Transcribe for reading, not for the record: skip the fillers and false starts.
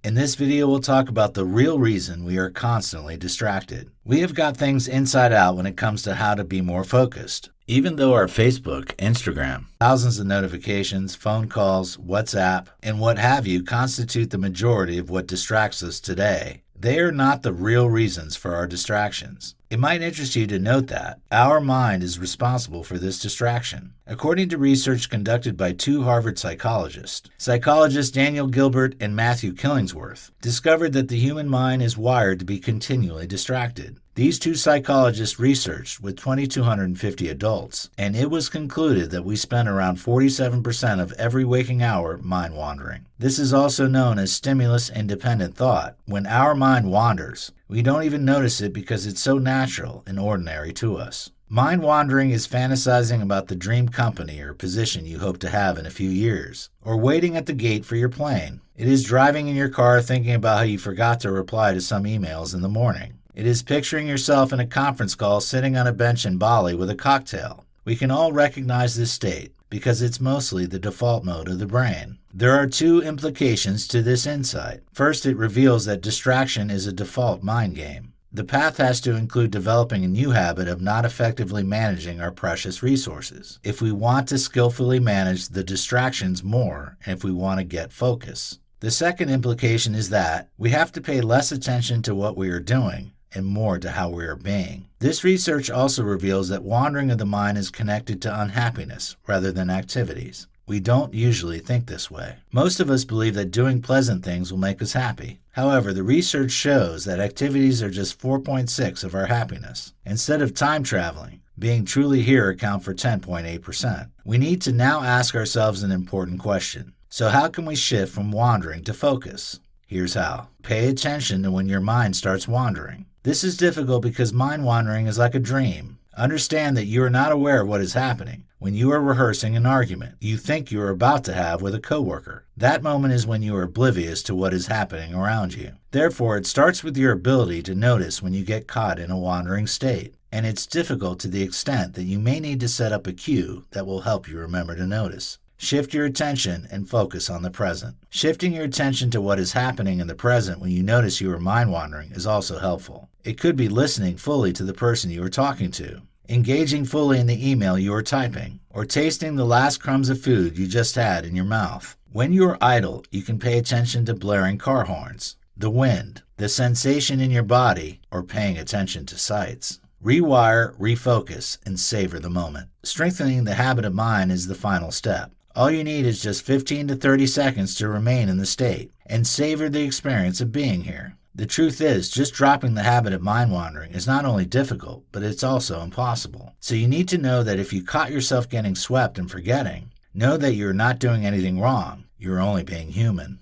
In this video, we'll talk about the real reason we are constantly distracted. We have got things inside out when it comes to how to be more focused. Even though our Facebook, Instagram, thousands of notifications, phone calls, WhatsApp, and what have you constitute the majority of what distracts us today, they are not the real reasons for our distractions. It might interest you to note that our mind is responsible for this distraction. According to research conducted by two Harvard psychologists, psychologists Daniel Gilbert and Matthew Killingsworth discovered that the human mind is wired to be continually distracted. These two psychologists researched with 2,250 adults, and it was concluded that we spend around 47% of every waking hour mind wandering. This is also known as stimulus-independent thought. When our mind wanders, we don't even notice it because it's so natural and ordinary to us. Mind wandering is fantasizing about the dream company or position you hope to have in a few years, or waiting at the gate for your plane. It is driving in your car thinking about how you forgot to reply to some emails in the morning. It is picturing yourself in a conference call sitting on a bench in Bali with a cocktail. We can all recognize this state because it's mostly the default mode of the brain. There are two implications to this insight. First, it reveals that distraction is a default mind game. The path has to include developing a new habit of not effectively managing our precious resources if we want to skillfully manage the distractions more and if we want to get focus. The second implication is that we have to pay less attention to what we are doing and more to how we are being. This research also reveals that wandering of the mind is connected to unhappiness rather than activities. We don't usually think this way. Most of us believe that doing pleasant things will make us happy. However, the research shows that activities are just 4.6 of our happiness. Instead of time traveling, being truly here account for 10.8%. We need to now ask ourselves an important question. So how can we shift from wandering to focus? Here's how. Pay attention to when your mind starts wandering. This is difficult because mind wandering is like a dream. Understand that you are not aware of what is happening. When you are rehearsing an argument you think you are about to have with a coworker, that moment is when you are oblivious to what is happening around you. Therefore, it starts with your ability to notice when you get caught in a wandering state. And it's difficult to the extent that you may need to set up a cue that will help you remember to notice. Shift your attention and focus on the present. Shifting your attention to what is happening in the present when you notice you are mind wandering is also helpful. It could be listening fully to the person you are talking to, engaging fully in the email you are typing, or tasting the last crumbs of food you just had in your mouth. When you are idle, you can pay attention to blaring car horns, the wind, the sensation in your body, or paying attention to sights. Rewire, refocus, and savor the moment. Strengthening the habit of mind is the final step. All you need is just 15 to 30 seconds to remain in the state and savor the experience of being here. The truth is, just dropping the habit of mind wandering is not only difficult, but it's also impossible. So you need to know that if you caught yourself getting swept and forgetting, know that you're not doing anything wrong. You're only being human.